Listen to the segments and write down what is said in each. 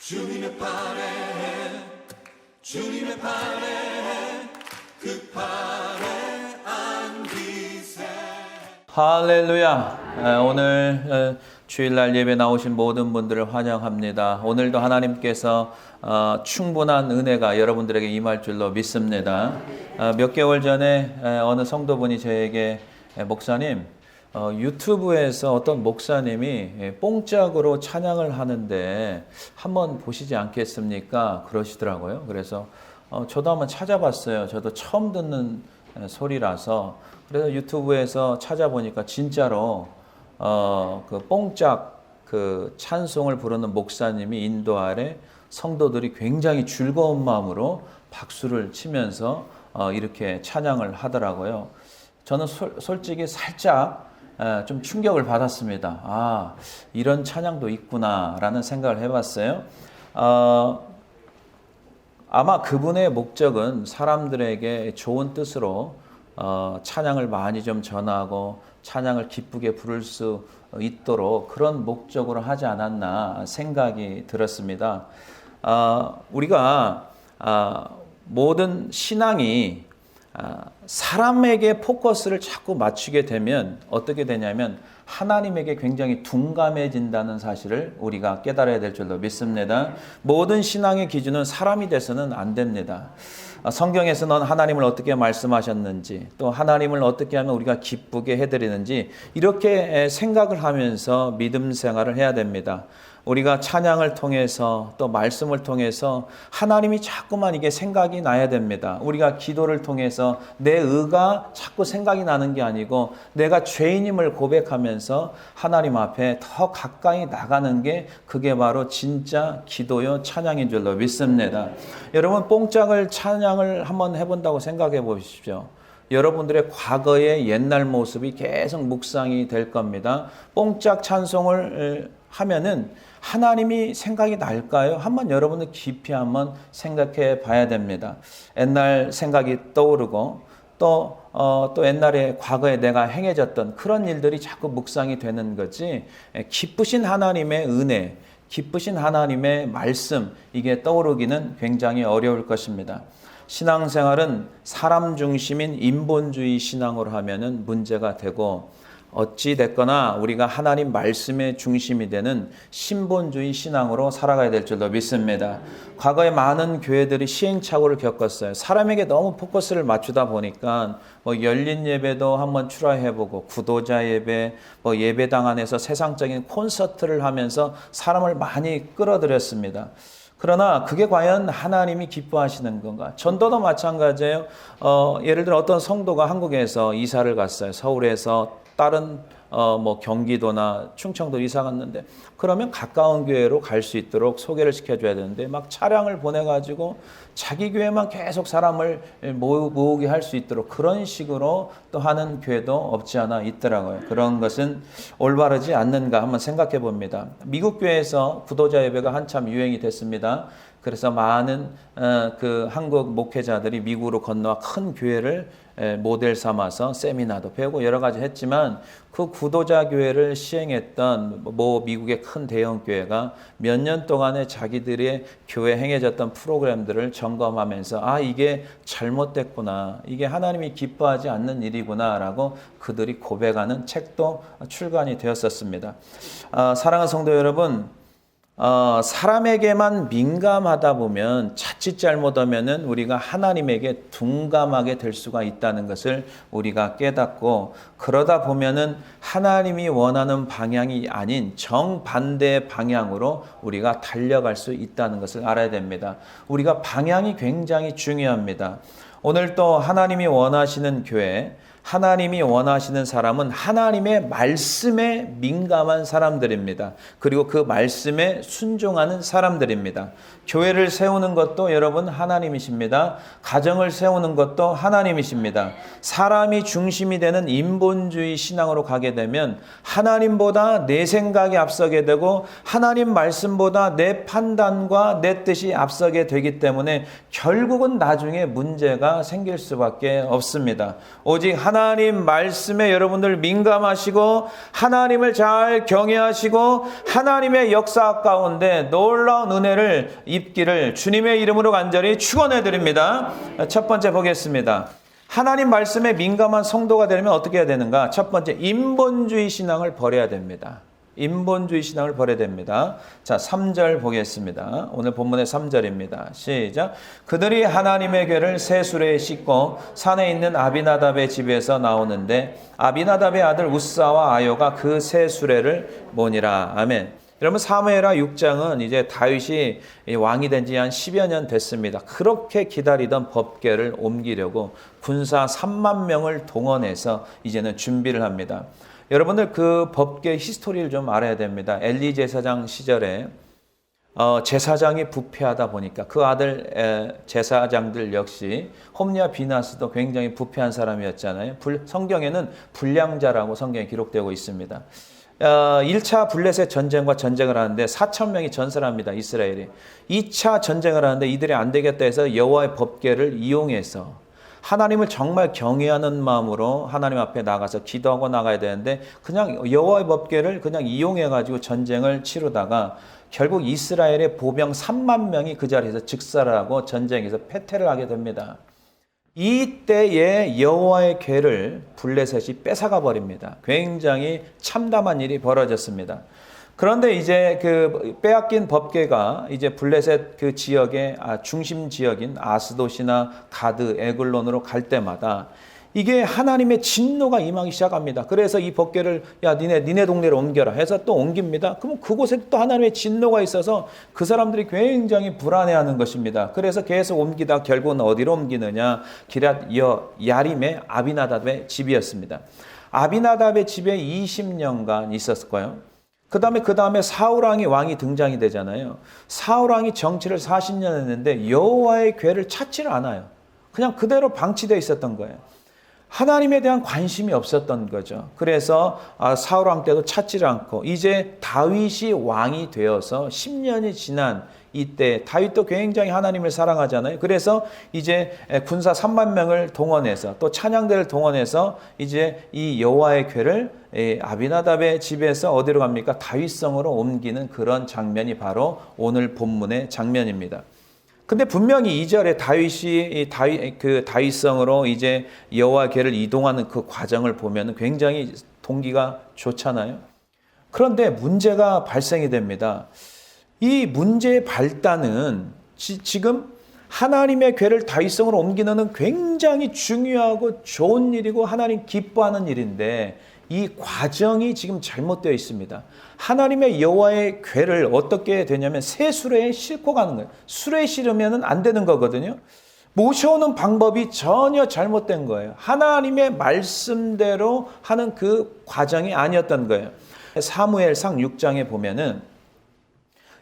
주님의 팔에 주님의 팔에 그 팔에 안기세. 할렐루야. 오늘 주일날 예배 나오신 모든 분들을 환영합니다. 오늘도 하나님께서 충분한 은혜가 여러분들에게 임할 줄로 믿습니다. 몇 개월 전에 어느 성도분이 저에게 목사님, 유튜브에서 어떤 목사님이 뽕짝으로 찬양을 하는데 한번 보시지 않겠습니까? 그러시더라고요. 그래서 저도 한번 찾아봤어요. 저도 처음 듣는 소리라서. 그래서 유튜브에서 찾아보니까 진짜로 그 뽕짝 그 찬송을 부르는 목사님이 인도 아래 성도들이 굉장히 즐거운 마음으로 박수를 치면서 이렇게 찬양을 하더라고요. 저는 솔직히 살짝 좀 충격을 받았습니다. 아, 이런 찬양도 있구나라는 생각을 해봤어요. 아마 그분의 목적은 사람들에게 좋은 뜻으로 찬양을 많이 좀 전하고 찬양을 기쁘게 부를 수 있도록 그런 목적으로 하지 않았나 생각이 들었습니다. 우리가 모든 신앙이 사람에게 포커스를 자꾸 맞추게 되면 어떻게 되냐면 하나님에게 굉장히 둔감해진다는 사실을 우리가 깨달아야 될 줄로 믿습니다. 모든 신앙의 기준은 사람이 돼서는 안 됩니다. 성경에서 넌 하나님을 어떻게 말씀하셨는지, 또 하나님을 어떻게 하면 우리가 기쁘게 해드리는지 이렇게 생각을 하면서 믿음 생활을 해야 됩니다. 우리가 찬양을 통해서 또 말씀을 통해서 하나님이 자꾸만 이게 생각이 나야 됩니다. 우리가 기도를 통해서 내 의가 자꾸 생각이 나는 게 아니고 내가 죄인임을 고백하면서 하나님 앞에 더 가까이 나가는 게 그게 바로 진짜 기도요 찬양인 줄로 믿습니다. 여러분 뽕짝을 찬양을 한번 해본다고 생각해 보십시오. 여러분들의 과거의 옛날 모습이 계속 묵상이 될 겁니다. 뽕짝 찬송을 하면은 하나님이 생각이 날까요? 한번 여러분들 깊이 한번 생각해 봐야 됩니다. 옛날 생각이 떠오르고 또 옛날에 과거에 내가 행해졌던 그런 일들이 자꾸 묵상이 되는 거지, 기쁘신 하나님의 은혜, 기쁘신 하나님의 말씀, 이게 떠오르기는 굉장히 어려울 것입니다. 신앙생활은 사람 중심인 인본주의 신앙으로 하면은 문제가 되고, 어찌 됐거나 우리가 하나님 말씀의 중심이 되는 신본주의 신앙으로 살아가야 될 줄로 믿습니다. 과거에 많은 교회들이 시행착오를 겪었어요. 사람에게 너무 포커스를 맞추다 보니까 열린 예배도 한번 출하해보고 구도자 예배, 예배당 안에서 세상적인 콘서트를 하면서 사람을 많이 끌어들였습니다. 그러나 그게 과연 하나님이 기뻐하시는 건가? 전도도 마찬가지예요. 예를 들어 어떤 성도가 한국에서 이사를 갔어요. 서울에서 다른 경기도나 충청도 이사 갔는데, 그러면 가까운 교회로 갈 수 있도록 소개를 시켜줘야 되는데 막 차량을 보내가지고 자기 교회만 계속 사람을 모으게 할 수 있도록 그런 식으로 또 하는 교회도 없지 않아 있더라고요. 그런 것은 올바르지 않는가 한번 생각해 봅니다. 미국 교회에서 구도자 예배가 한참 유행이 됐습니다. 그래서 많은 그 한국 목회자들이 미국으로 건너와 큰 교회를 모델 삼아서 세미나도 배우고 여러 가지 했지만, 그 구도자 교회를 시행했던 미국의 큰 대형 교회가 몇 년 동안에 자기들의 교회 행해졌던 프로그램들을 점검하면서 이게 잘못됐구나, 이게 하나님이 기뻐하지 않는 일이구나 라고 그들이 고백하는 책도 출간이 되었었습니다. 사랑하는 성도 여러분, 사람에게만 민감하다 보면 자칫 잘못하면은 우리가 하나님에게 둔감하게 될 수가 있다는 것을 우리가 깨닫고, 그러다 보면은 하나님이 원하는 방향이 아닌 정반대 방향으로 우리가 달려갈 수 있다는 것을 알아야 됩니다. 우리가 방향이 굉장히 중요합니다. 오늘 또 하나님이 원하시는 교회, 하나님이 원하시는 사람은 하나님의 말씀에 민감한 사람들입니다. 그리고 그 말씀에 순종하는 사람들입니다. 교회를 세우는 것도 여러분 하나님이십니다. 가정을 세우는 것도 하나님이십니다. 사람이 중심이 되는 인본주의 신앙으로 가게 되면 하나님보다 내 생각이 앞서게 되고 하나님 말씀보다 내 판단과 내 뜻이 앞서게 되기 때문에 결국은 나중에 문제가 생길 수밖에 없습니다. 오직 하나님 말씀에 여러분들 민감하시고 하나님을 잘 경외하시고 하나님의 역사 가운데 놀라운 은혜를 입기를 주님의 이름으로 간절히 축원해 드립니다. 첫 번째 보겠습니다. 하나님 말씀에 민감한 성도가 되려면 어떻게 해야 되는가? 첫 번째, 인본주의 신앙을 버려야 됩니다. 인본주의 신앙을 버려야 됩니다. 자, 3절 보겠습니다. 오늘 본문의 3절입니다. 시작. 그들이 하나님의 궤를 새 수레에 싣고 산에 있는 아비나답의 집에서 나오는데 아비나답의 아들 우사와 아요가 그 새 수레를 모니라. 아멘. 여러분, 사무엘하 6장은 이제 다윗이 왕이 된 지 한 10여 년 됐습니다. 그렇게 기다리던 법궤를 옮기려고 군사 3만 명을 동원해서 이제는 준비를 합니다. 여러분들 그 법궤 히스토리를 좀 알아야 됩니다. 엘리 제사장 시절에 제사장이 부패하다 보니까 그 아들 제사장들 역시 홈리와 비나스도 굉장히 부패한 사람이었잖아요. 성경에는 불량자라고 성경에 기록되고 있습니다. 1차 블레셋 전쟁과 전쟁을 하는데 4천 명이 전사를 합니다. 이스라엘이. 2차 전쟁을 하는데 이들이 안 되겠다 해서 여호와의 법궤를 이용해서 하나님을 정말 경외하는 마음으로 하나님 앞에 나가서 기도하고 나가야 되는데 그냥 여호와의 법궤를 그냥 이용해가지고 전쟁을 치르다가 결국 이스라엘의 보병 3만 명이 그 자리에서 즉사를 하고 전쟁에서 패퇴를 하게 됩니다. 이때에 여호와의 궤를 블레셋이 뺏어가 버립니다. 굉장히 참담한 일이 벌어졌습니다. 그런데 이제 그 빼앗긴 법궤가 이제 블레셋 그 지역의 중심 지역인 아스돗이나 가드, 에글론으로 갈 때마다 이게 하나님의 진노가 임하기 시작합니다. 그래서 이 법궤를 니네 동네로 옮겨라 해서 또 옮깁니다. 그러면 그곳에 또 하나님의 진노가 있어서 그 사람들이 굉장히 불안해하는 것입니다. 그래서 계속 옮기다 결국은 어디로 옮기느냐? 기럇 야림의 아비나답의 집이었습니다. 아비나답의 집에 20년간 있었을 거예요. 그 다음에 사울왕이 왕이 등장이 되잖아요. 사울왕이 정치를 40년 했는데 여호와의 궤를 찾지를 않아요. 그냥 그대로 방치되어 있었던 거예요. 하나님에 대한 관심이 없었던 거죠. 그래서 사울왕 때도 찾지를 않고 이제 다윗이 왕이 되어서 10년이 지난 이때 다윗도 굉장히 하나님을 사랑하잖아요. 그래서 이제 군사 3만 명을 동원해서 또 찬양대를 동원해서 이제 이 여호와의 궤를 아비나답의 집에서 어디로 갑니까? 다윗성으로 옮기는 그런 장면이 바로 오늘 본문의 장면입니다. 근데 분명히 2절에 다윗이 다윗성으로 이제 여호와 궤를 이동하는 그 과정을 보면 굉장히 동기가 좋잖아요. 그런데 문제가 발생이 됩니다. 이 문제의 발단은 지금 하나님의 궤를 다윗성으로 옮기는 건 굉장히 중요하고 좋은 일이고 하나님 기뻐하는 일인데 이 과정이 지금 잘못되어 있습니다. 하나님의 여호와의 궤를 어떻게 되냐면 새 수레에 싣고 가는 거예요. 수레에 실으면 안 되는 거거든요. 모셔오는 방법이 전혀 잘못된 거예요. 하나님의 말씀대로 하는 그 과정이 아니었던 거예요. 사무엘상 6장에 보면은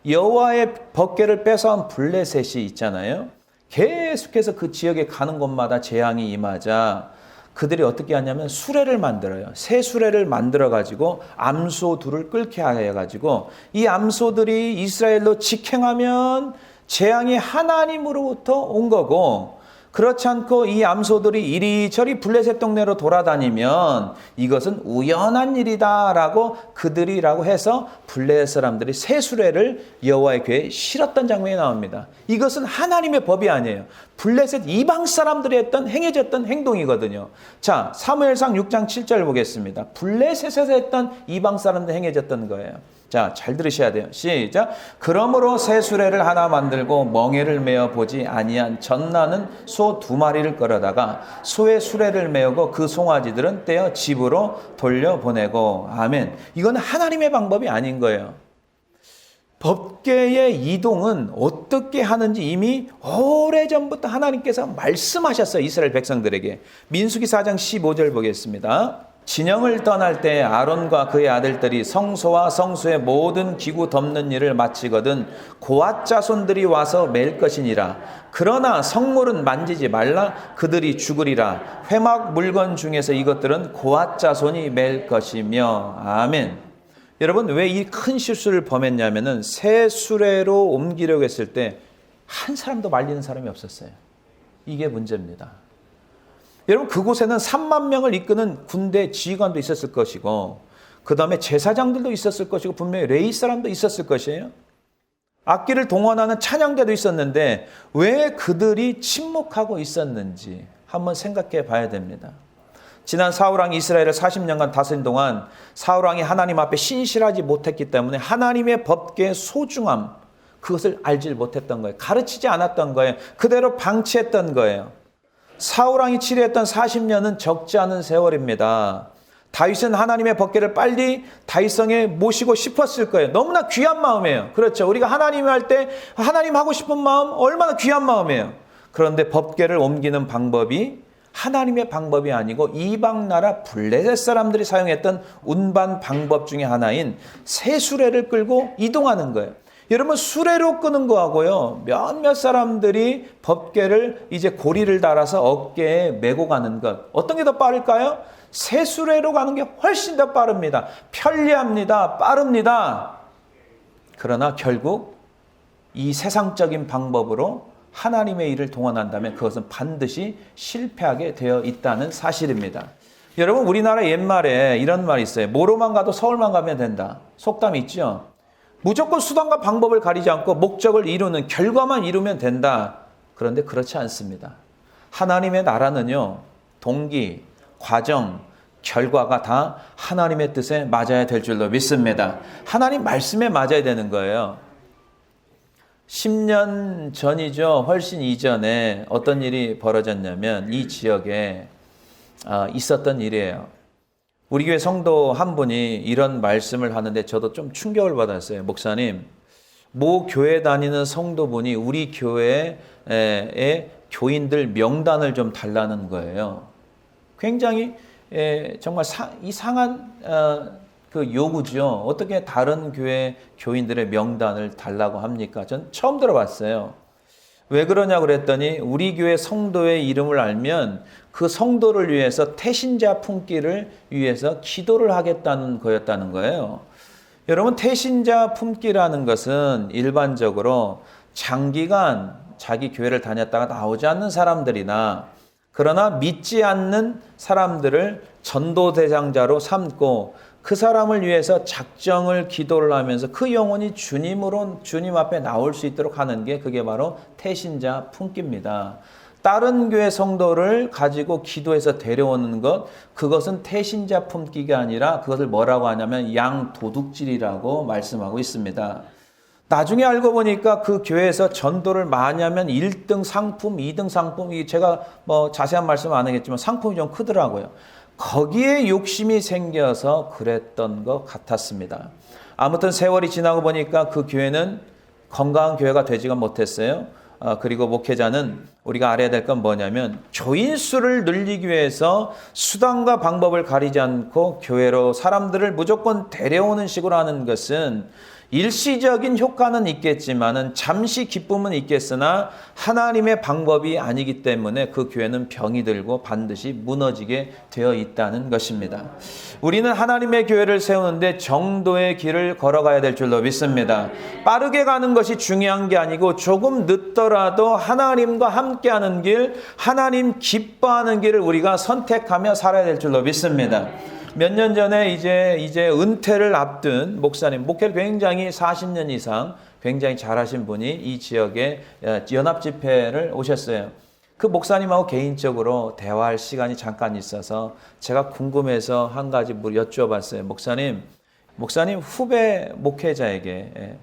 여호와의 법궤를 뺏어온 블레셋이 있잖아요. 계속해서 그 지역에 가는 곳마다 재앙이 임하자 그들이 어떻게 하냐면 수레를 만들어요. 새 수레를 만들어 가지고 암소 둘을 끓게 해 가지고 이 암소들이 이스라엘로 직행하면 재앙이 하나님으로부터 온 거고 그렇지 않고 이 암소들이 이리저리 블레셋 동네로 돌아다니면 이것은 우연한 일이다라고 그들이라고 해서 블레셋 사람들이 새 수레를 여호와의 궤에 실었던 장면이 나옵니다. 이것은 하나님의 법이 아니에요. 블레셋 이방 사람들이 행해졌던 행동이거든요. 자, 사무엘상 6장 7절 보겠습니다. 블레셋에서 했던 이방 사람들 행해졌던 거예요. 자, 잘 들으셔야 돼요. 시작. 그러므로 새 수레를 하나 만들고 멍에를 메어 보지 아니한 젖나는 소 2마리를 끌어다가 소의 수레를 메우고 그 송아지들은 떼어 집으로 돌려보내고. 아멘. 이건 하나님의 방법이 아닌 거예요. 법궤의 이동은 어떻게 하는지 이미 오래전부터 하나님께서 말씀하셨어요. 이스라엘 백성들에게. 민수기 4장 15절 보겠습니다. 진영을 떠날 때 아론과 그의 아들들이 성소와 성소의 모든 기구 덮는 일을 마치거든 고앗 자손들이 와서 맬 것이니라. 그러나 성물은 만지지 말라. 그들이 죽으리라. 회막 물건 중에서 이것들은 고앗 자손이 맬 것이며. 아멘. 여러분, 왜 이 큰 실수를 범했냐면은 새 수레로 옮기려고 했을 때 한 사람도 말리는 사람이 없었어요. 이게 문제입니다. 여러분 그곳에는 3만 명을 이끄는 군대 지휘관도 있었을 것이고 그 다음에 제사장들도 있었을 것이고 분명히 레위 사람도 있었을 것이에요. 악기를 동원하는 찬양대도 있었는데 왜 그들이 침묵하고 있었는지 한번 생각해 봐야 됩니다. 지난 사울왕이 이스라엘을 40년간 다스린 동안 사울왕이 하나님 앞에 신실하지 못했기 때문에 하나님의 법궤의 소중함 그것을 알지 못했던 거예요. 가르치지 않았던 거예요. 그대로 방치했던 거예요. 사울왕이 치료했던 40년은 적지 않은 세월입니다. 다윗은 하나님의 법궤를 빨리 다윗성에 모시고 싶었을 거예요. 너무나 귀한 마음이에요. 그렇죠. 우리가 하나님 할 때 하나님 하고 싶은 마음 얼마나 귀한 마음이에요. 그런데 법궤를 옮기는 방법이 하나님의 방법이 아니고 이방 나라 블레셋 사람들이 사용했던 운반 방법 중에 하나인 새 수레를 끌고 이동하는 거예요. 여러분 수레로 끄는 거하고요. 몇몇 사람들이 법궤를 이제 고리를 달아서 어깨에 메고 가는 것. 어떤 게 더 빠를까요? 새 수레로 가는 게 훨씬 더 빠릅니다. 편리합니다. 빠릅니다. 그러나 결국 이 세상적인 방법으로 하나님의 일을 동원한다면 그것은 반드시 실패하게 되어 있다는 사실입니다. 여러분 우리나라 옛말에 이런 말이 있어요. 모로만 가도 서울만 가면 된다. 속담이 있죠. 무조건 수단과 방법을 가리지 않고 목적을 이루는 결과만 이루면 된다. 그런데 그렇지 않습니다. 하나님의 나라는요. 동기, 과정, 결과가 다 하나님의 뜻에 맞아야 될 줄로 믿습니다. 하나님 말씀에 맞아야 되는 거예요. 10년 전이죠. 훨씬 이전에 어떤 일이 벌어졌냐면 이 지역에 있었던 일이에요. 우리 교회 성도 한 분이 이런 말씀을 하는데 저도 좀 충격을 받았어요. 목사님, 모 교회 다니는 성도분이 우리 교회의 교인들 명단을 좀 달라는 거예요. 굉장히 정말 이상한 그 요구죠. 어떻게 다른 교회 교인들의 명단을 달라고 합니까? 전 처음 들어봤어요. 왜 그러냐 그랬더니 우리 교회 성도의 이름을 알면 그 성도를 위해서 태신자 품기를 위해서 기도를 하겠다는 거였다는 거예요. 여러분 태신자 품기라는 것은 일반적으로 장기간 자기 교회를 다녔다가 나오지 않는 사람들이나 그러나 믿지 않는 사람들을 전도대장자로 삼고 그 사람을 위해서 작정을 기도를 하면서 그 영혼이 주님 앞에 나올 수 있도록 하는 게 그게 바로 태신자 품기입니다. 다른 교회 성도를 가지고 기도해서 데려오는 것, 그것은 태신자 품기가 아니라 그것을 뭐라고 하냐면 양도둑질이라고 말씀하고 있습니다. 나중에 알고 보니까 그 교회에서 전도를 많이 하면 1등 상품, 2등 상품, 제가 뭐 자세한 말씀 안 하겠지만 상품이 좀 크더라고요. 거기에 욕심이 생겨서 그랬던 것 같았습니다. 아무튼 세월이 지나고 보니까 그 교회는 건강한 교회가 되지가 못했어요. 그리고 목회자는 우리가 알아야 될 건 뭐냐면 교인 수를 늘리기 위해서 수단과 방법을 가리지 않고 교회로 사람들을 무조건 데려오는 식으로 하는 것은 일시적인 효과는 있겠지만은 잠시 기쁨은 있겠으나 하나님의 방법이 아니기 때문에 그 교회는 병이 들고 반드시 무너지게 되어 있다는 것입니다. 우리는 하나님의 교회를 세우는데 정도의 길을 걸어가야 될 줄로 믿습니다. 빠르게 가는 것이 중요한 게 아니고 조금 늦더라도 하나님과 함께하는 길, 하나님 기뻐하는 길을 우리가 선택하며 살아야 될 줄로 믿습니다. 몇 년 전에 이제 은퇴를 앞둔 목사님, 목회를 굉장히 40년 이상 굉장히 잘하신 분이 이 지역에 연합 집회를 오셨어요. 그 목사님하고 개인적으로 대화할 시간이 잠깐 있어서 제가 궁금해서 한 가지 여쭤봤어요. 목사님 후배 목회자에게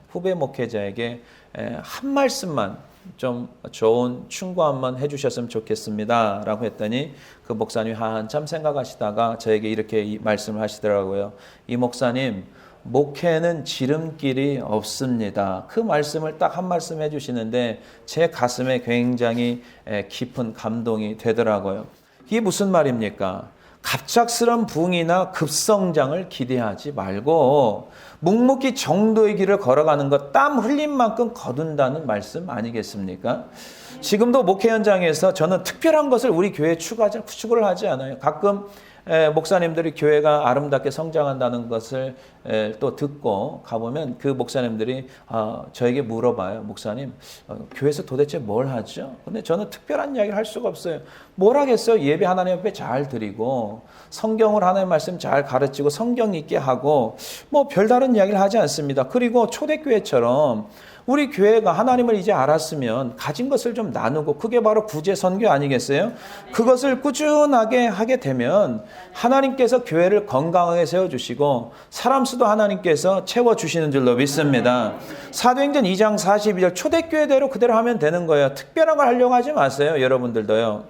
한 말씀만 좀 좋은 충고한번 해주셨으면 좋겠습니다 라고 했더니 그 목사님이 한참 생각하시다가 저에게 이렇게 말씀을 하시더라고요. 이 목사님, 목회는 지름길이 없습니다. 그 말씀을 딱 한 말씀 해주시는데 제 가슴에 굉장히 깊은 감동이 되더라고요. 이게 무슨 말입니까? 갑작스런 부흥이나 급성장을 기대하지 말고 묵묵히 정도의 길을 걸어가는 것, 땀 흘린 만큼 거둔다는 말씀 아니겠습니까? 지금도 목회 현장에서 저는 특별한 것을 우리 교회에 추구를 하지 않아요. 가끔 목사님들이 교회가 아름답게 성장한다는 것을 또 듣고 가보면 그 목사님들이 저에게 물어봐요. 목사님, 교회에서 도대체 뭘 하죠? 근데 저는 특별한 이야기를 할 수가 없어요. 뭘 하겠어요? 예배 하나님 앞에 잘 드리고 성경을 하나님 말씀 잘 가르치고 성경 읽게 하고 뭐 별다른 이야기를 하지 않습니다. 그리고 초대교회처럼 우리 교회가 하나님을 이제 알았으면 가진 것을 좀 나누고 그게 바로 구제 선교 아니겠어요? 그것을 꾸준하게 하게 되면 하나님께서 교회를 건강하게 세워주시고 사람 수도 하나님께서 채워주시는 줄로 믿습니다. 사도행전 2장 42절 초대교회대로 그대로 하면 되는 거예요. 특별한 걸 하려고 하지 마세요. 여러분들도요.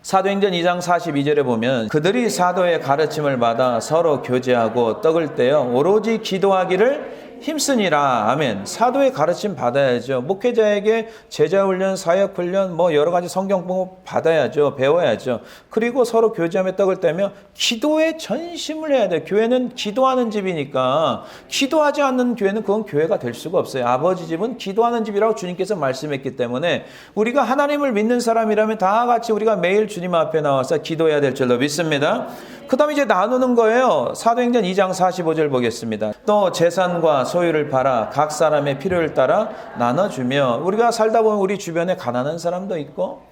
사도행전 2장 42절에 보면 그들이 사도의 가르침을 받아 서로 교제하고 떡을 떼어 오로지 기도하기를 힘쓰니라. 아멘. 사도의 가르침 받아야죠. 목회자에게 제자훈련, 사역훈련, 뭐 여러 가지 성경공부 받아야죠. 배워야죠. 그리고 서로 교제하며 떡을 떼며 기도에 전심을 해야 돼요. 교회는 기도하는 집이니까 기도하지 않는 교회는 그건 교회가 될 수가 없어요. 아버지 집은 기도하는 집이라고 주님께서 말씀했기 때문에 우리가 하나님을 믿는 사람이라면 다 같이 우리가 매일 주님 앞에 나와서 기도해야 될 줄로 믿습니다. 그 다음에 이제 나누는 거예요. 사도행전 2장 45절 보겠습니다. 또 재산과 소유를 팔아 각 사람의 필요를 따라 나눠주며 우리가 살다 보면 우리 주변에 가난한 사람도 있고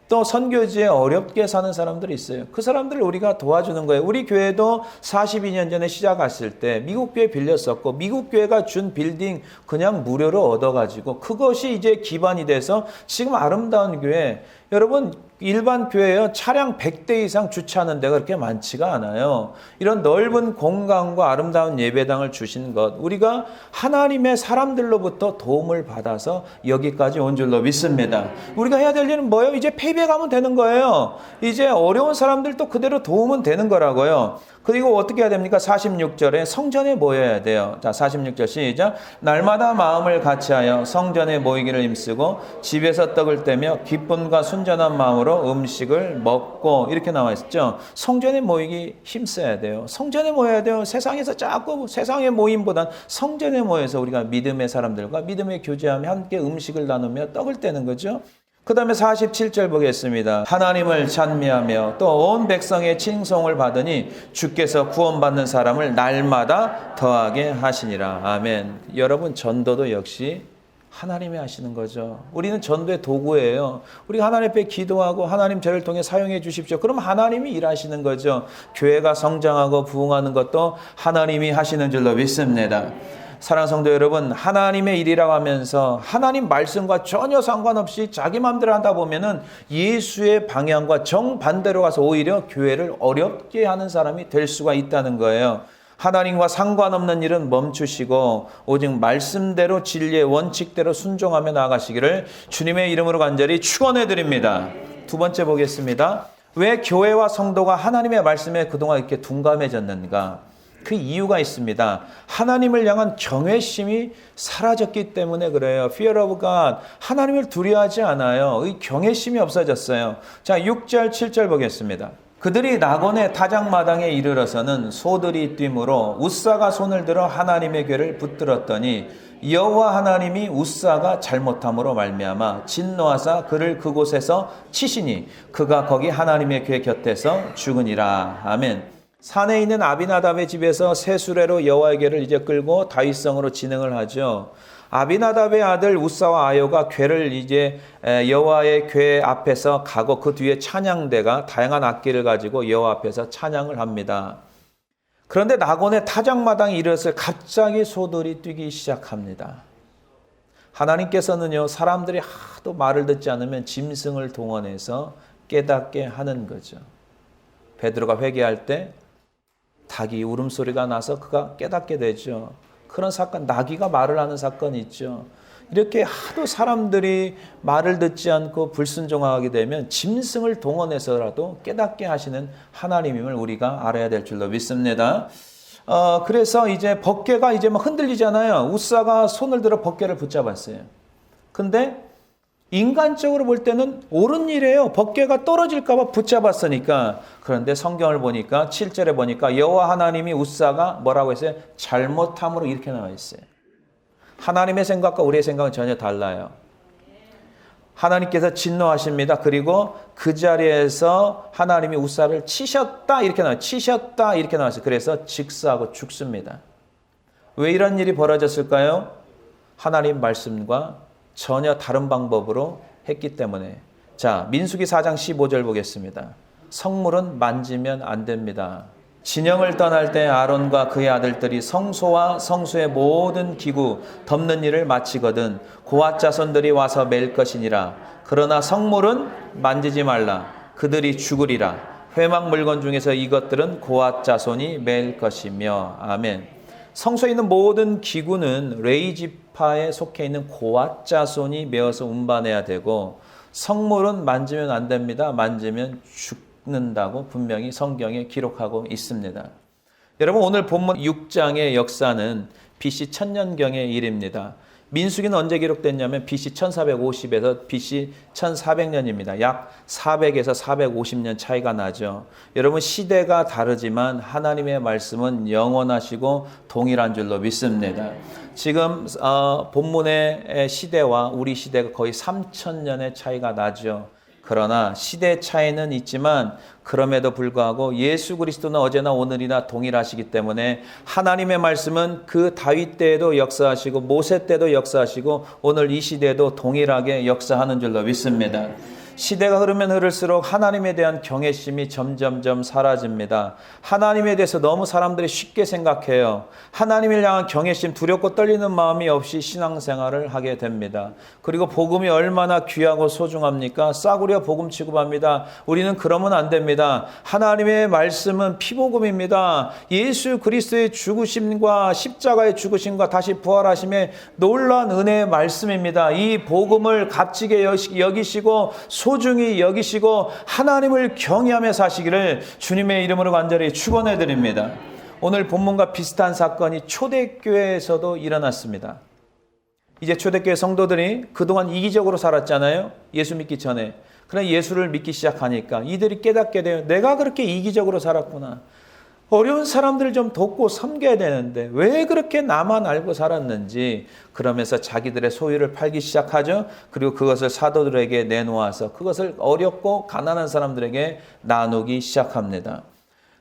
또 선교지에 어렵게 사는 사람들이 있어요. 그 사람들을 우리가 도와주는 거예요. 우리 교회도 42년 전에 시작했을 때 미국 교회 빌렸었고 미국 교회가 준 빌딩 그냥 무료로 얻어가지고 그것이 이제 기반이 돼서 지금 아름다운 교회 여러분 일반 교회요 차량 100대 이상 주차하는 데가 그렇게 많지가 않아요. 이런 넓은 공간과 아름다운 예배당을 주신 것 우리가 하나님의 사람들로부터 도움을 받아서 여기까지 온 줄로 믿습니다. 우리가 해야 될 일은 뭐예요? 이제 페이백하면 되는 거예요. 이제 어려운 사람들도 그대로 도우면 되는 거라고요. 그리고 어떻게 해야 됩니까? 46절에 성전에 모여야 돼요. 자, 46절 시작. 날마다 마음을 같이하여 성전에 모이기를 힘쓰고 집에서 떡을 떼며 기쁨과 순전한 마음으로 음식을 먹고 이렇게 나와 있죠. 성전에 모이기 힘써야 돼요. 성전에 모여야 돼요. 세상에서 자꾸 세상의 모임보단 성전에 모여서 우리가 믿음의 사람들과 믿음의 교제하며 함께 음식을 나누며 떡을 떼는 거죠. 그 다음에 47절 보겠습니다. 하나님을 찬미하며 또 온 백성의 칭송을 받으니 주께서 구원받는 사람을 날마다 더하게 하시니라. 아멘. 여러분 전도도 역시 하나님이 하시는 거죠. 우리는 전도의 도구예요. 우리가 하나님 앞에 기도하고 하나님 저를 통해 사용해 주십시오. 그럼 하나님이 일하시는 거죠. 교회가 성장하고 부흥하는 것도 하나님이 하시는 줄로 믿습니다. 사랑하는 성도 여러분, 하나님의 일이라고 하면서 하나님 말씀과 전혀 상관없이 자기 마음대로 하다 보면은 예수의 방향과 정반대로 가서 오히려 교회를 어렵게 하는 사람이 될 수가 있다는 거예요. 하나님과 상관없는 일은 멈추시고 오직 말씀대로 진리의 원칙대로 순종하며 나아가시기를 주님의 이름으로 간절히 축원해 드립니다. 두 번째 보겠습니다. 왜 교회와 성도가 하나님의 말씀에 그동안 이렇게 둔감해졌는가? 그 이유가 있습니다. 하나님을 향한 경외심이 사라졌기 때문에 그래요. Fear of God. 하나님을 두려워하지 않아요. 이 경외심이 없어졌어요. 자, 6절, 7절 보겠습니다. 그들이 낙원의 타작마당에 이르러서는 소들이 뛰므로 웃사가 손을 들어 하나님의 궤를 붙들었더니 여호와 하나님이 웃사가 잘못함으로 말미암아 진노하사 그를 그곳에서 치시니 그가 거기 하나님의 궤 곁에서 죽으니라. 아멘. 산에 있는 아비나답의 집에서 새 수레로 여호와의 궤를 이제 끌고 다윗성으로 진행을 하죠. 아비나답의 아들 웃사와 아요가 궤를 이제 여호와의 궤 앞에서 가고 그 뒤에 찬양대가 다양한 악기를 가지고 여호와 앞에서 찬양을 합니다. 그런데 낙원의 타작마당에 이르렀을 갑자기 소들이 뛰기 시작합니다. 하나님께서는요 사람들이 하도 말을 듣지 않으면 짐승을 동원해서 깨닫게 하는 거죠. 베드로가 회개할 때 닭이 울음소리가 나서 그가 깨닫게 되죠. 그런 사건, 나귀가 말을 하는 사건이 있죠. 이렇게 하도 사람들이 말을 듣지 않고 불순종하게 되면 짐승을 동원해서라도 깨닫게 하시는 하나님임을 우리가 알아야 될 줄로 믿습니다. 그래서 이제 법궤가 이제 막 흔들리잖아요. 웃사가 손을 들어 법궤를 붙잡았어요. 근데 인간적으로 볼 때는 옳은 일이에요. 법궤가 떨어질까 봐 붙잡았으니까. 그런데 성경을 보니까 7절에 보니까 여호와 하나님이 웃사가 뭐라고 했어요? 잘못함으로 이렇게 나와 있어요. 하나님의 생각과 우리의 생각은 전혀 달라요. 하나님께서 진노하십니다. 그리고 그 자리에서 하나님이 우사를 치셨다 이렇게 나와요. 치셨다 이렇게 나왔어요. 그래서 직사하고 죽습니다. 왜 이런 일이 벌어졌을까요? 하나님 말씀과 전혀 다른 방법으로 했기 때문에. 자, 민수기 4장 15절 보겠습니다. 성물은 만지면 안 됩니다. 진영을 떠날 때 아론과 그의 아들들이 성소와 성소의 모든 기구 덮는 일을 마치거든 고앗 자손들이 와서 맬 것이니라. 그러나 성물은 만지지 말라. 그들이 죽으리라. 회막 물건 중에서 이것들은 고앗 자손이 맬 것이며. 아멘. 성소에 있는 모든 기구는 레위 지파에 속해 있는 고앗 자손이 메어서 운반해야 되고, 성물은 만지면 안 됩니다. 만지면 죽는다고 분명히 성경에 기록하고 있습니다. 여러분, 오늘 본문 6장의 역사는 BC 1000년경의 일입니다. 민수기는 언제 기록됐냐면 BC 1450에서 BC 1400년입니다. 약 400에서 450년 차이가 나죠. 여러분, 시대가 다르지만 하나님의 말씀은 영원하시고 동일한 줄로 믿습니다. 지금 본문의 시대와 우리 시대가 거의 3000년의 차이가 나죠. 그러나 시대 차이는 있지만 그럼에도 불구하고 예수 그리스도는 어제나 오늘이나 동일하시기 때문에 하나님의 말씀은 그 다윗 때에도 역사하시고 모세 때도 역사하시고 오늘 이 시대에도 동일하게 역사하는 줄로 믿습니다. 시대가 흐르면 흐를수록 하나님에 대한 경외심이 점점점 사라집니다. 하나님에 대해서 너무 사람들이 쉽게 생각해요. 하나님을 향한 경외심, 두렵고 떨리는 마음이 없이 신앙생활을 하게 됩니다. 그리고 복음이 얼마나 귀하고 소중합니까? 싸구려 복음 취급합니다. 우리는 그러면 안 됩니다. 하나님의 말씀은 피복음입니다. 예수 그리스도의 죽으심과 십자가의 죽으심과 다시 부활하심의 놀라운 은혜의 말씀입니다. 이 복음을 값지게 여기시고 소중히 여기시고 하나님을 경외하며 사시기를 주님의 이름으로 간절히 축원해 드립니다. 오늘 본문과 비슷한 사건이 초대교회에서도 일어났습니다. 이제 초대교회 성도들이 그동안 이기적으로 살았잖아요. 예수 믿기 전에. 그러나 예수를 믿기 시작하니까 이들이 깨닫게 돼요. 내가 그렇게 이기적으로 살았구나. 어려운 사람들을 좀 돕고 섬겨야 되는데 왜 그렇게 나만 알고 살았는지, 그러면서 자기들의 소유를 팔기 시작하죠. 그리고 그것을 사도들에게 내놓아서 그것을 어렵고 가난한 사람들에게 나누기 시작합니다.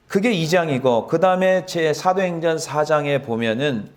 그게 2장이고, 그 다음에 제 사도행전 4장에 보면은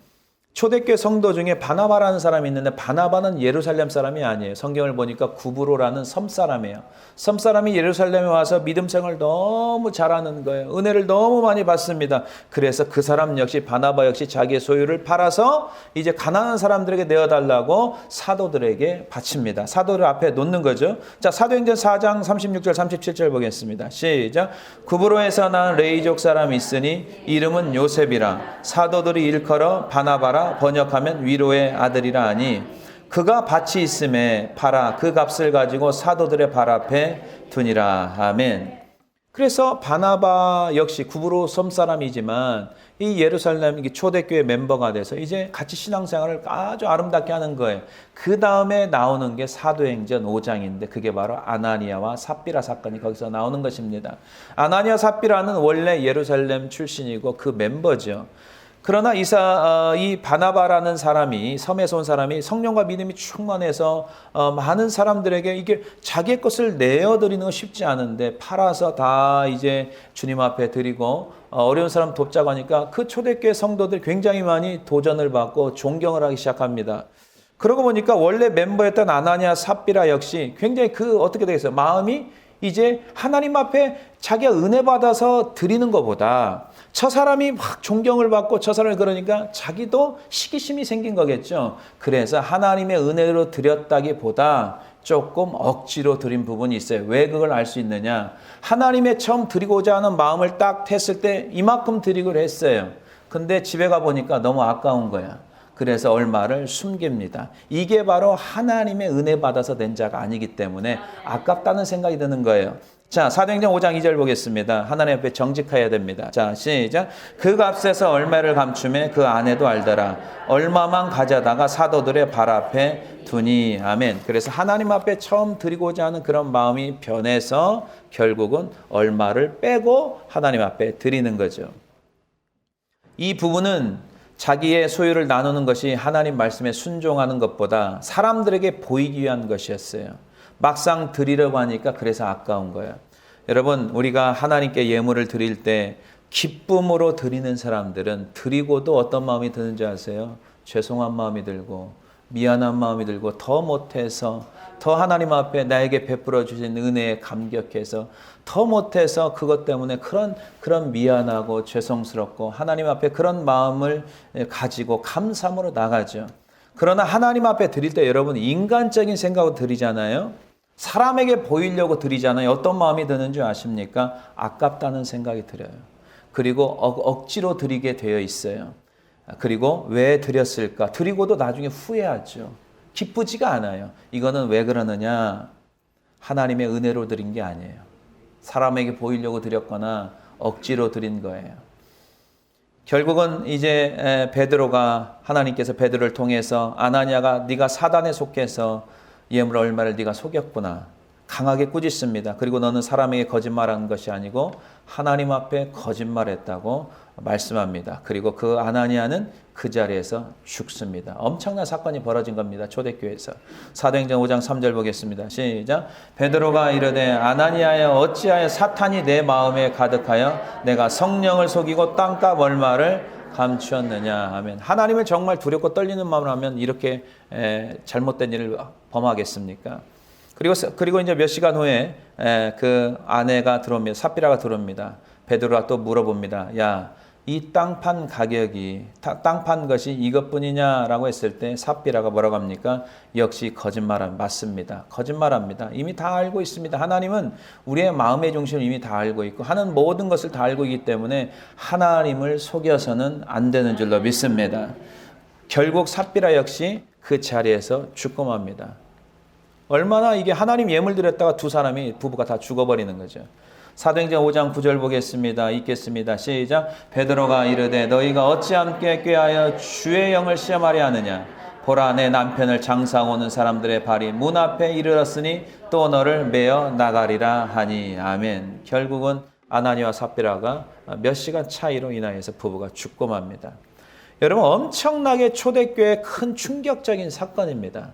초대교회 성도 중에 바나바라는 사람이 있는데, 바나바는 예루살렘 사람이 아니에요. 성경을 보니까 구브로라는 섬사람이에요. 섬사람이 예루살렘에 와서 믿음 생활을 너무 잘하는 거예요. 은혜를 너무 많이 받습니다. 그래서 그 사람 역시, 바나바 역시 자기의 소유를 팔아서 이제 가난한 사람들에게 내어달라고 사도들에게 바칩니다. 사도들 앞에 놓는 거죠. 자, 사도행전 4장 36절 37절 보겠습니다. 시작. 구브로에서 난 레이족 사람이 있으니 이름은 요셉이라. 사도들이 일컬어 바나바라, 번역하면 위로의 아들이라 하니, 그가 밭이 있음에 팔아 그 값을 가지고 사도들의 발 앞에 두니라. 아멘. 그래서 바나바 역시 구브로 섬 사람이지만 이 예루살렘 초대교회 멤버가 돼서 이제 같이 신앙생활을 아주 아름답게 하는 거예요. 그 다음에 나오는 게 사도행전 5장인데 그게 바로 아나니아와 삽비라 사건이 거기서 나오는 것입니다. 아나니아 삽비라는 원래 예루살렘 출신이고 그 멤버죠. 그러나 이 바나바라는 사람이, 섬에서 온 사람이 성령과 믿음이 충만해서 많은 사람들에게 이게 자기의 것을 내어드리는 건 쉽지 않은데 팔아서 다 이제 주님 앞에 드리고 어려운 사람 돕자고 하니까 그 초대교회 성도들 굉장히 많이 도전을 받고 존경을 하기 시작합니다. 그러고 보니까 원래 멤버였던 아나니아 삽비라 역시 굉장히 어떻게 되겠어요? 마음이 이제 하나님 앞에 자기가 은혜 받아서 드리는 것보다 저 사람이 막 존경을 받고 저 사람을 그러니까 자기도 시기심이 생긴 거겠죠. 그래서 하나님의 은혜로 드렸다기보다 조금 억지로 드린 부분이 있어요. 왜 그걸 알 수 있느냐? 하나님의 처음 드리고자 하는 마음을 딱 했을 때 이만큼 드리기로 했어요. 근데 집에 가보니까 너무 아까운 거야. 그래서 얼마를 숨깁니다. 이게 바로 하나님의 은혜 받아서 낸 자가 아니기 때문에 아깝다는 생각이 드는 거예요. 자, 사도행전 5장 2절 보겠습니다. 하나님 앞에 정직해야 됩니다. 자, 시작. 그 값에서 얼마를 감추매 그 아내도 알더라. 얼마만 가져다가 사도들의 발 앞에 두니. 아멘. 그래서 하나님 앞에 처음 드리고자 하는 그런 마음이 변해서 결국은 얼마를 빼고 하나님 앞에 드리는 거죠. 이 부분은 자기의 소유를 나누는 것이 하나님 말씀에 순종하는 것보다 사람들에게 보이기 위한 것이었어요. 막상 드리려고 하니까 그래서 아까운 거예요. 여러분, 우리가 하나님께 예물을 드릴 때 기쁨으로 드리는 사람들은 드리고도 어떤 마음이 드는지 아세요? 죄송한 마음이 들고 미안한 마음이 들고 더 못해서 더 하나님 앞에 나에게 베풀어 주신 은혜에 감격해서 더 못해서 그것 때문에 그런 미안하고 죄송스럽고 하나님 앞에 그런 마음을 가지고 감사함으로 나가죠. 그러나 하나님 앞에 드릴 때 여러분 인간적인 생각으로 드리잖아요. 사람에게 보이려고 드리잖아요. 어떤 마음이 드는 줄 아십니까? 아깝다는 생각이 들어요. 그리고 억지로 드리게 되어 있어요. 그리고 왜 드렸을까? 드리고도 나중에 후회하죠. 기쁘지가 않아요. 이거는 왜 그러느냐? 하나님의 은혜로 드린 게 아니에요. 사람에게 보이려고 드렸거나 억지로 드린 거예요. 결국은 이제 베드로가 하나님께서 베드로를 통해서 아나니아가 네가 사단에 속해서 예물 얼마를 네가 속였구나. 강하게 꾸짖습니다. 그리고 너는 사람에게 거짓말한 것이 아니고 하나님 앞에 거짓말했다고 말씀합니다. 그리고 그 아나니아는 그 자리에서 죽습니다. 엄청난 사건이 벌어진 겁니다. 초대교회에서. 사도행전 5장 3절 보겠습니다. 시작. 베드로가 이르되 아나니아여 어찌하여 사탄이 내 마음에 가득하여 내가 성령을 속이고 땅값 얼마를 감추었느냐 하면 하나님을 정말 두렵고 떨리는 마음으로 하면 이렇게 잘못된 일을 범하겠습니까? 그리고 이제 몇 시간 후에 그 아내가 들어옵니다. 삽비라가 들어옵니다. 베드로가 또 물어봅니다. 야, 이 땅판 가격이 땅판 것이 이것뿐이냐라고 했을 때 삽비라가 뭐라고 합니까? 역시 맞습니다. 거짓말합니다. 이미 다 알고 있습니다. 하나님은 우리의 마음의 중심을 이미 다 알고 있고 하는 모든 것을 다 알고 있기 때문에 하나님을 속여서는 안 되는 줄로 믿습니다. 결국 삽비라 역시 그 자리에서 죽고 맙니다. 얼마나 이게 하나님 예물 드렸다가 부부가 다 죽어버리는 거죠. 사도행전 5장 9절 보겠습니다. 읽겠습니다. 시작. 베드로가 이르되 너희가 어찌 함께 꾀하여 주의 영을 시험하려 하느냐. 보라 내 남편을 장사하고 오는 사람들의 발이 문 앞에 이르렀으니 또 너를 메어 나가리라 하니. 아멘. 결국은 아나니와 삽비라가 몇 시간 차이로 인하여서 부부가 죽고 맙니다. 여러분 엄청나게 초대교회의 큰 충격적인 사건입니다.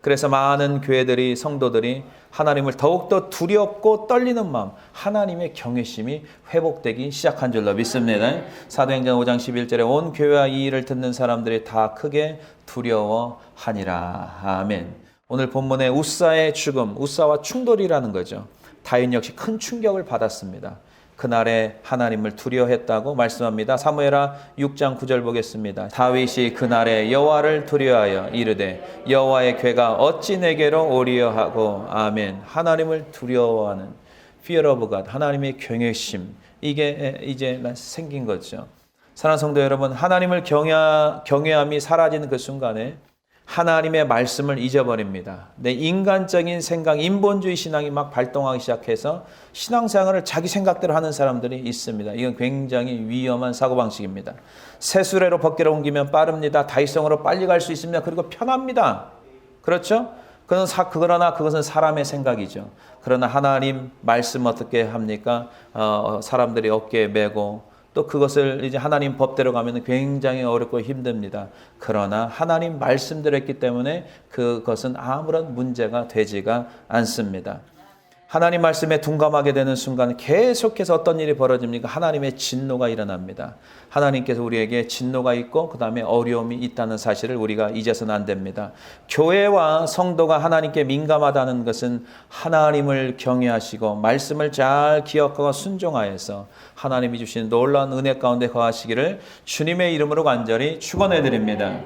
그래서 많은 교회들이 성도들이 하나님을 더욱더 두렵고 떨리는 마음, 하나님의 경외심이 회복되기 시작한 줄로 믿습니다. 사도행전 5장 11절에 온 교회와 이 일을 듣는 사람들이 다 크게 두려워하니라. 아멘. 오늘 본문의 웃사의 죽음, 웃사와 충돌이라는 거죠. 다윗 역시 큰 충격을 받았습니다. 그날에 하나님을 두려워했다고 말씀합니다. 사무엘하 6장 9절 보겠습니다. 다윗이 그날에 여호와를 두려워하여 이르되 여호와의 궤가 어찌 내게로 오리여 하고. 아멘. 하나님을 두려워하는 fear of God, 하나님의 경외심, 이게 이제 생긴 거죠. 사랑하는 성도 여러분, 하나님을 경외함이 사라지는 그 순간에 하나님의 말씀을 잊어버립니다. 내 인간적인 생각, 인본주의 신앙이 막 발동하기 시작해서 신앙생활을 자기 생각대로 하는 사람들이 있습니다. 이건 굉장히 위험한 사고방식입니다. 새수레로 법궤를 옮기면 빠릅니다. 다이성으로 빨리 갈 수 있습니다. 그리고 편합니다. 그렇죠? 그러나 그것은 사람의 생각이죠. 그러나 하나님 말씀 어떻게 합니까? 사람들이 어깨에 메고 또 그것을 이제 하나님 법대로 가면 굉장히 어렵고 힘듭니다. 그러나 하나님 말씀대로 했기 때문에 그것은 아무런 문제가 되지가 않습니다. 하나님 말씀에 둔감하게 되는 순간 계속해서 어떤 일이 벌어집니까? 하나님의 진노가 일어납니다. 하나님께서 우리에게 진노가 있고 그 다음에 어려움이 있다는 사실을 우리가 잊어서는 안 됩니다. 교회와 성도가 하나님께 민감하다는 것은 하나님을 경외하시고 말씀을 잘 기억하고 순종하여서 하나님이 주신 놀라운 은혜 가운데 거하시기를 주님의 이름으로 간절히 축원해 드립니다.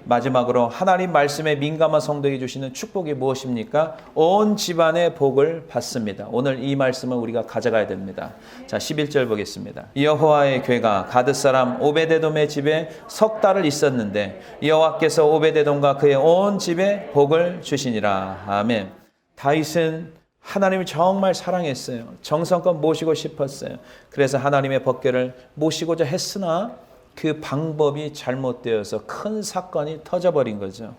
마지막으로 하나님 말씀에 민감한 성도에게 주시는 축복이 무엇입니까? 온 집안의 복을 받습니다. 오늘 이 말씀을 우리가 가져가야 됩니다. 자, 11절 보겠습니다. 여호와의 궤가 가드 사람 오베데돔의 집에 석 달을 있었는데 여호와께서 오베데돔과 그의 온 집에 복을 주시니라. 아멘. 다윗은 하나님을 정말 사랑했어요. 정성껏 모시고 싶었어요. 그래서 하나님의 법궤를 모시고자 했으나 그 방법이 잘못되어서 큰 사건이 터져버린 거죠.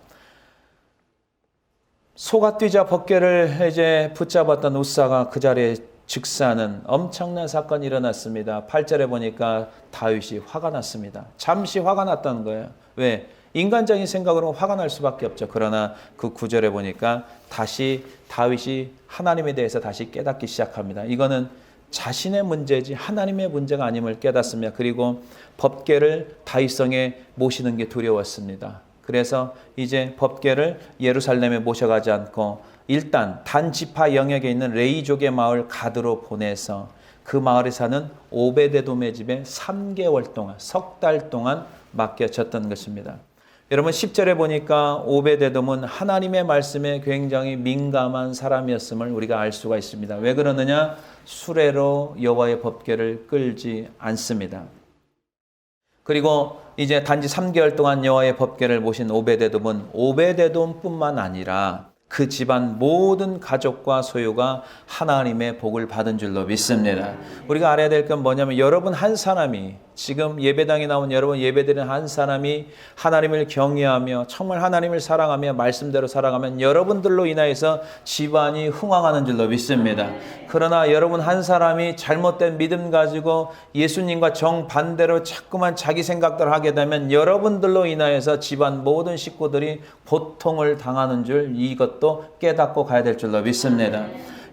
소가 뛰자 법궤를 이제 붙잡았던 웃사가 그 자리에 즉사하는 엄청난 사건이 일어났습니다. 8절에 보니까 다윗이 화가 났습니다. 잠시 화가 났다는 거예요. 왜? 인간적인 생각으로 화가 날 수밖에 없죠. 그러나 그 9절에 보니까 다시 다윗이 하나님에 대해서 다시 깨닫기 시작합니다. 이거는 자신의 문제지 하나님의 문제가 아님을 깨닫습니다. 그리고 법궤를 다윗성에 모시는 게 두려웠습니다. 그래서 이제 법궤를 예루살렘에 모셔가지 않고 일단 단지파 영역에 있는 레이족의 마을 가드로 보내서 그 마을에 사는 오베데돔의 집에 3개월 동안, 석 달 동안 맡겨졌던 것입니다. 여러분 10절에 보니까 오베데돔은 하나님의 말씀에 굉장히 민감한 사람이었음을 우리가 알 수가 있습니다. 왜 그러느냐? 수레로 여호와의 법궤를 끌지 않습니다. 그리고 이제 단지 3개월 동안 여호와의 법궤를 모신 오베데돔은 오베데돔뿐만 아니라 그 집안 모든 가족과 소유가 하나님의 복을 받은 줄로 믿습니다. 우리가 알아야 될 건 뭐냐면 여러분 한 사람이 지금 예배당에 나온 여러분 예배드리는 한 사람이 하나님을 경외하며 정말 하나님을 사랑하며 말씀대로 살아가면 여러분들로 인하여서 집안이 흥왕하는 줄로 믿습니다. 그러나 여러분 한 사람이 잘못된 믿음 가지고 예수님과 정반대로 자꾸만 자기 생각대로 하게 되면 여러분들로 인하여서 집안 모든 식구들이 고통을 당하는 줄 이것도 깨닫고 가야 될 줄로 믿습니다.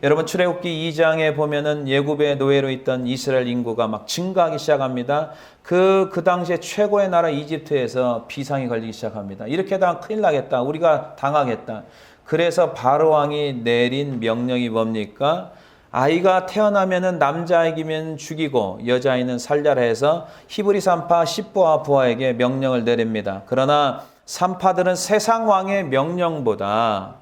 여러분 출애굽기 2장에 보면은 예굽의 노예로 있던 이스라엘 인구가 막 증가하기 시작합니다. 그 당시에 최고의 나라 이집트에서 비상이 걸리기 시작합니다. 이렇게 하다가 큰일 나겠다. 우리가 당하겠다. 그래서 바로 왕이 내린 명령이 뭡니까? 아이가 태어나면은 남자아이면 죽이고 여자아이는 살려라 해서 히브리 산파 십부와 부하에게 명령을 내립니다. 그러나 산파들은 세상 왕의 명령보다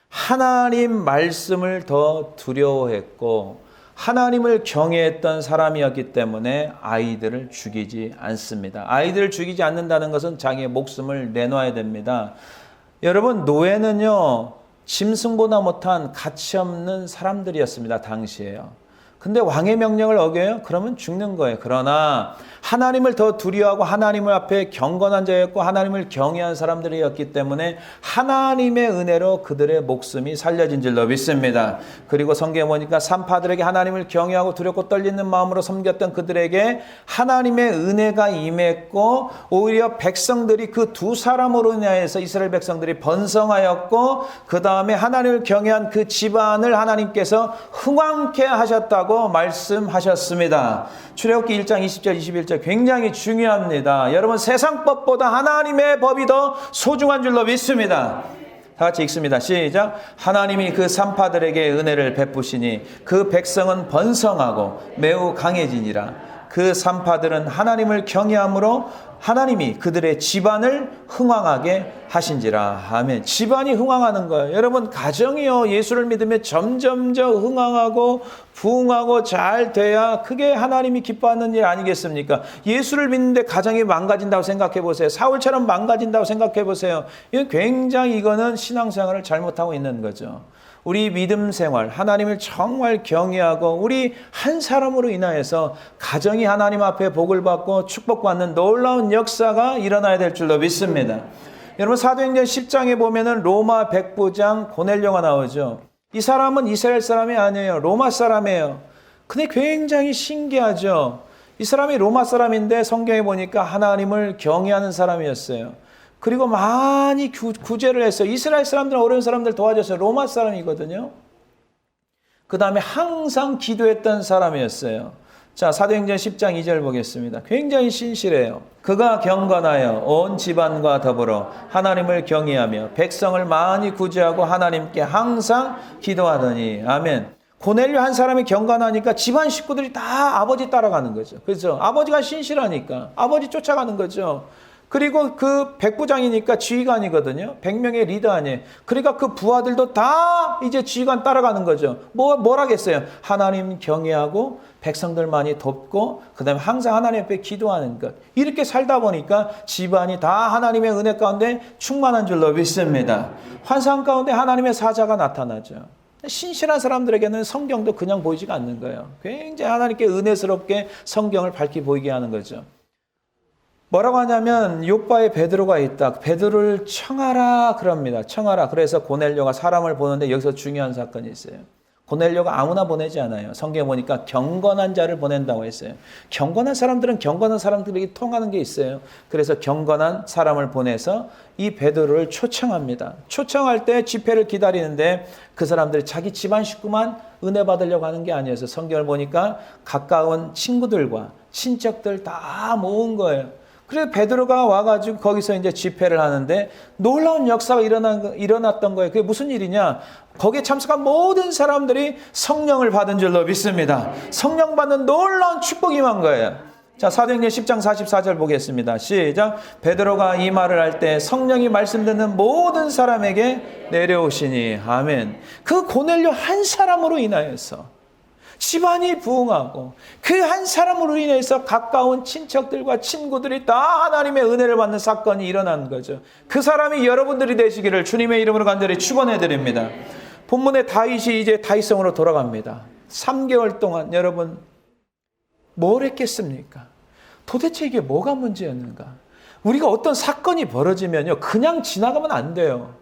하나님 말씀을 더 두려워했고 하나님을 경외했던 사람이었기 때문에 아이들을 죽이지 않습니다. 아이들을 죽이지 않는다는 것은 자기의 목숨을 내놔야 됩니다. 여러분 노예는요 짐승보다 못한 가치없는 사람들이었습니다. 당시에요. 근데 왕의 명령을 어겨요? 그러면 죽는 거예요. 그러나 하나님을 더 두려워하고 하나님을 앞에 경건한 자였고 하나님을 경외한 사람들이었기 때문에 하나님의 은혜로 그들의 목숨이 살려진 줄로 믿습니다. 그리고 성경에 보니까 산파들에게 하나님을 경외하고 두렵고 떨리는 마음으로 섬겼던 그들에게 하나님의 은혜가 임했고 오히려 백성들이 그 두 사람으로 인하여서 이스라엘 백성들이 번성하였고 그 다음에 하나님을 경외한 그 집안을 하나님께서 흥왕케 하셨다고 말씀하셨습니다. 출애굽기 1장 20절 21절 굉장히 중요합니다. 여러분 세상 법보다 하나님의 법이 더 소중한 줄로 믿습니다. 다 같이 읽습니다. 시작. 하나님이 그 산파들에게 은혜를 베푸시니 그 백성은 번성하고 매우 강해지니라. 그 산파들은 하나님을 경외함으로 하나님이 그들의 집안을 흥왕하게 하신지라. 아멘. 집안이 흥왕하는 거예요. 여러분 가정이요 예수를 믿으면 점점 흥왕하고 부흥하고 잘 돼야 그게 하나님이 기뻐하는 일 아니겠습니까? 예수를 믿는데 가정이 망가진다고 생각해 보세요. 사울처럼 망가진다고 생각해 보세요. 이거는 신앙생활을 잘못하고 있는 거죠. 우리 믿음 생활, 하나님을 정말 경외하고 우리 한 사람으로 인하여서 가정이 하나님 앞에 복을 받고 축복받는 놀라운 역사가 일어나야 될 줄로 믿습니다. 여러분 사도행전 10장에 보면은 로마 백부장 고넬료가 나오죠. 이 사람은 이스라엘 사람이 아니에요. 로마 사람이에요. 근데 굉장히 신기하죠. 이 사람이 로마 사람인데 성경에 보니까 하나님을 경외하는 사람이었어요. 그리고 많이 구제를 했어요. 이스라엘 사람들, 어려운 사람들 도와줬어요. 로마 사람이거든요. 그 다음에 항상 기도했던 사람이었어요. 자, 사도행전 10장 2절 보겠습니다. 굉장히 신실해요. 그가 경건하여 온 집안과 더불어 하나님을 경외하며 백성을 많이 구제하고 하나님께 항상 기도하더니. 아멘. 고넬료 한 사람이 경건하니까 집안 식구들이 다 아버지 따라가는 거죠. 그렇죠? 아버지가 신실하니까 아버지 쫓아가는 거죠. 그리고 그 백부장이니까 지휘관이거든요. 100명의 리더 아니에요. 그러니까 그 부하들도 다 이제 지휘관 따라가는 거죠. 뭐라겠어요? 하나님 경외하고 백성들 많이 돕고 그 다음에 항상 하나님 앞에 기도하는 것. 이렇게 살다 보니까 집안이 다 하나님의 은혜 가운데 충만한 줄로 믿습니다. 환상 가운데 하나님의 사자가 나타나죠. 신실한 사람들에게는 성경도 그냥 보이지가 않는 거예요. 굉장히 하나님께 은혜스럽게 성경을 밝히 보이게 하는 거죠. 뭐라고 하냐면 요바에 베드로가 있다. 베드로를 청하라 그럽니다. 청하라. 그래서 고넬료가 사람을 보는데 여기서 중요한 사건이 있어요. 고넬료가 아무나 보내지 않아요. 성경에 보니까 경건한 자를 보낸다고 했어요. 경건한 사람들은 경건한 사람들에게 통하는 게 있어요. 그래서 경건한 사람을 보내서 이 베드로를 초청합니다. 초청할 때 집회를 기다리는데 그 사람들이 자기 집안 식구만 은혜 받으려고 하는 게 아니어서 성경을 보니까 가까운 친구들과 친척들 다 모은 거예요. 그래서 베드로가 와가지고 거기서 이제 집회를 하는데 놀라운 역사가 일어났던 거예요. 그게 무슨 일이냐? 거기에 참석한 모든 사람들이 성령을 받은 줄로 믿습니다. 성령 받는 놀라운 축복이 임한 거예요. 자, 사도행전 10장 44절 보겠습니다. 시작. 베드로가 이 말을 할 때 성령이 말씀 듣는 모든 사람에게 내려오시니. 아멘. 그 고넬료 한 사람으로 인하여서 집안이 부흥하고 그 한 사람으로 인해서 가까운 친척들과 친구들이 다 하나님의 은혜를 받는 사건이 일어난 거죠. 그 사람이 여러분들이 되시기를 주님의 이름으로 간절히 축원해 드립니다. 본문의 다윗이 이제 다윗성으로 돌아갑니다. 3개월 동안 여러분 뭘 했겠습니까? 도대체 이게 뭐가 문제였는가? 우리가 어떤 사건이 벌어지면요 그냥 지나가면 안 돼요.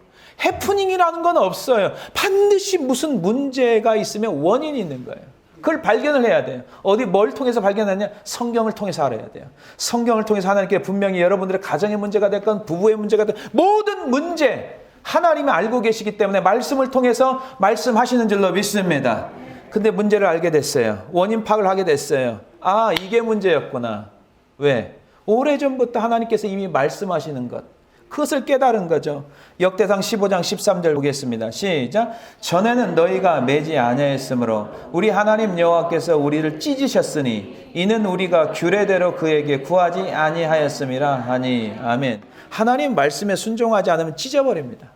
해프닝이라는 건 없어요. 반드시 무슨 문제가 있으면 원인이 있는 거예요. 그걸 발견을 해야 돼요. 어디 뭘 통해서 발견하냐? 성경을 통해서 알아야 돼요. 성경을 통해서 하나님께 분명히 여러분들의 가정의 문제가 됐건 부부의 문제가 됐건 모든 문제 하나님이 알고 계시기 때문에 말씀을 통해서 말씀하시는 줄로 믿습니다. 근데 문제를 알게 됐어요. 원인 파악을 하게 됐어요. 아, 이게 문제였구나. 왜? 오래전부터 하나님께서 이미 말씀하시는 것. 그것을 깨달은 거죠. 역대상 15장 13절 보겠습니다. 시작. 전에는 너희가 매지 아니하였으므로 우리 하나님 여호와께서 우리를 찢으셨으니 이는 우리가 규례대로 그에게 구하지 아니하였음이라 하니. 아멘. 하나님 말씀에 순종하지 않으면 찢어버립니다.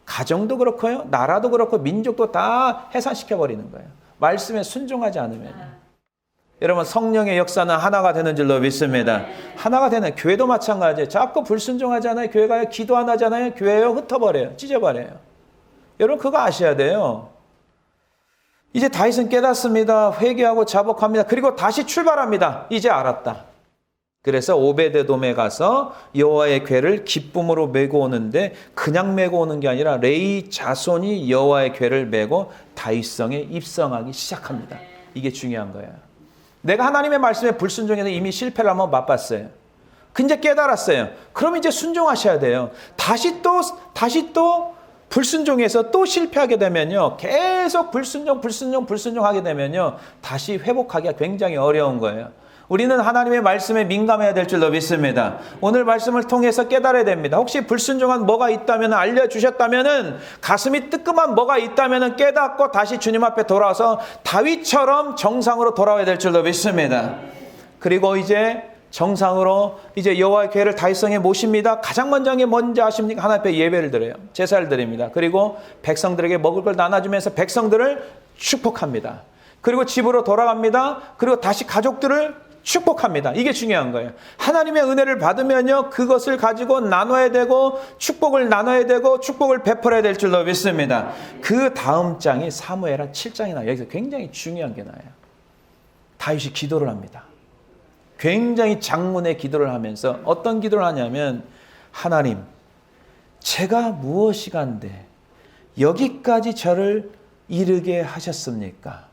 가정도 그렇고요. 나라도 그렇고 민족도 다 해산시켜버리는 거예요. 말씀에 순종하지 않으면. 여러분 성령의 역사는 하나가 되는 줄로 믿습니다. 하나가 되는 교회도 마찬가지예요. 자꾸 불순종하잖아요. 교회가요. 기도 안 하잖아요. 교회요. 흩어버려요. 찢어버려요. 여러분 그거 아셔야 돼요. 이제 다윗은 깨닫습니다. 회개하고 자복합니다. 그리고 다시 출발합니다. 이제 알았다. 그래서 오베데돔에 가서 여호와의 궤를 기쁨으로 메고 오는데 그냥 메고 오는 게 아니라 레위 자손이 여호와의 궤를 메고 다윗성에 입성하기 시작합니다. 이게 중요한 거예요. 내가 하나님의 말씀에 불순종해서 이미 실패를 한번 맛봤어요. 근데 깨달았어요. 그럼 이제 순종하셔야 돼요. 다시 또 불순종해서 또 실패하게 되면요. 계속 불순종하게 되면요. 다시 회복하기가 굉장히 어려운 거예요. 우리는 하나님의 말씀에 민감해야 될 줄로 믿습니다. 오늘 말씀을 통해서 깨달아야 됩니다. 혹시 불순종한 뭐가 있다면 알려주셨다면 가슴이 뜨끔한 뭐가 있다면 깨닫고 다시 주님 앞에 돌아와서 다윗처럼 정상으로 돌아와야 될 줄로 믿습니다. 그리고 이제 정상으로 이제 여호와의 궤를 다윗성에 모십니다. 가장 먼저 하십니까? 하나님 앞에 예배를 드려요. 제사를 드립니다. 그리고 백성들에게 먹을 걸 나눠주면서 백성들을 축복합니다. 그리고 집으로 돌아갑니다. 그리고 다시 가족들을 축복합니다. 이게 중요한 거예요. 하나님의 은혜를 받으면요. 그것을 가지고 나눠야 되고 축복을 나눠야 되고 축복을 베풀어야 될 줄로 믿습니다. 그 다음 장이 사무엘하 7장이 나와요. 여기서 굉장히 중요한 게 나와요. 다윗이 기도를 합니다. 굉장히 장문의 기도를 하면서 어떤 기도를 하냐면 하나님 제가 무엇이간데 여기까지 저를 이르게 하셨습니까?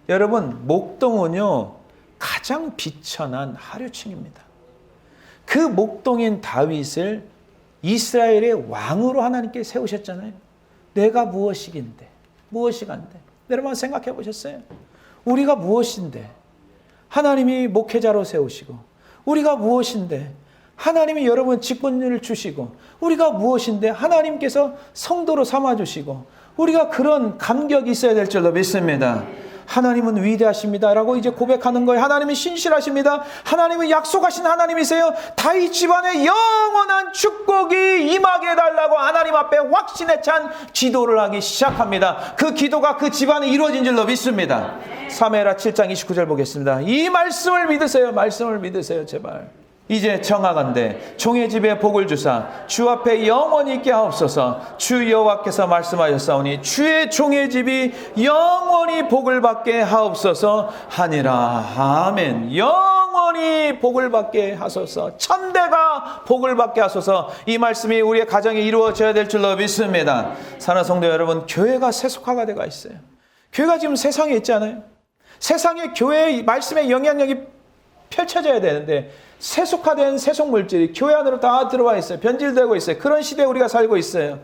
여러분 목동은요 가장 비천한 하류층입니다. 그 목동인 다윗을 이스라엘의 왕으로 하나님께 세우셨잖아요. 내가 무엇이긴데 무엇이간데 여러분 생각해 보셨어요? 우리가 무엇인데 하나님이 목회자로 세우시고 우리가 무엇인데 하나님이 여러분 직분을 주시고 우리가 무엇인데 하나님께서 성도로 삼아주시고 우리가 그런 감격이 있어야 될 줄로 믿습니다. 하나님은 위대하십니다라고 이제 고백하는 거예요. 하나님은 신실하십니다. 하나님은 약속하신 하나님이세요. 다윗 집안에 영원한 축복이 임하게 해달라고 하나님 앞에 확신에 찬 기도를 하기 시작합니다. 그 기도가 그 집안에 이루어진 줄로 믿습니다. 사무엘하 7장 29절 보겠습니다. 이 말씀을 믿으세요. 말씀을 믿으세요. 제발. 이제 청하건대 종의 집에 복을 주사 주 앞에 영원히 있게 하옵소서. 주 여호와께서 말씀하셨사오니 주의 종의 집이 영원히 복을 받게 하옵소서 하니라. 아멘. 영원히 복을 받게 하소서. 천대가 복을 받게 하소서. 이 말씀이 우리의 가정에 이루어져야 될 줄로 믿습니다. 사랑하는 성도 여러분, 교회가 세속화가 되어 있어요. 교회가 지금 세상에 있지 않아요? 세상에 교회의 말씀의 영향력이 펼쳐져야 되는데 세속화된 세속 물질이 교회 안으로 다 들어와 있어요. 변질되고 있어요. 그런 시대에 우리가 살고 있어요.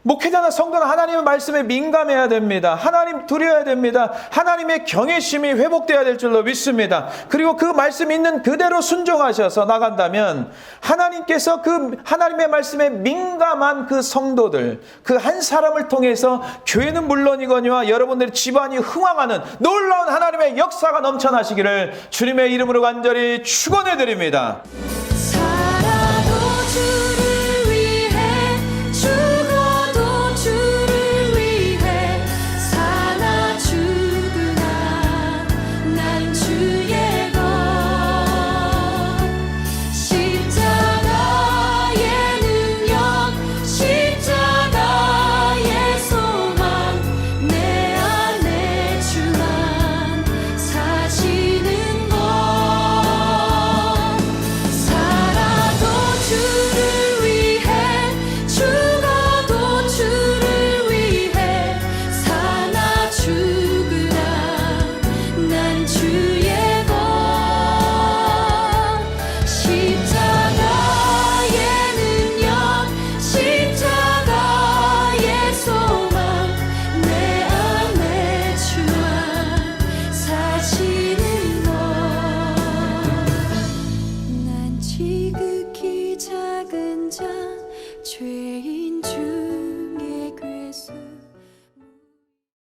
목회자나 성도는 하나님의 말씀에 민감해야 됩니다. 하나님 두려워야 됩니다. 하나님의 경외심이 회복되어야 될 줄로 믿습니다. 그리고 그 말씀 있는 그대로 순종하셔서 나간다면 하나님께서 그 하나님의 말씀에 민감한 그 성도들, 그 한 사람을 통해서 교회는 물론이거니와 여러분들의 집안이 흥왕하는 놀라운 하나님의 역사가 넘쳐나시기를 주님의 이름으로 간절히 축원해 드립니다.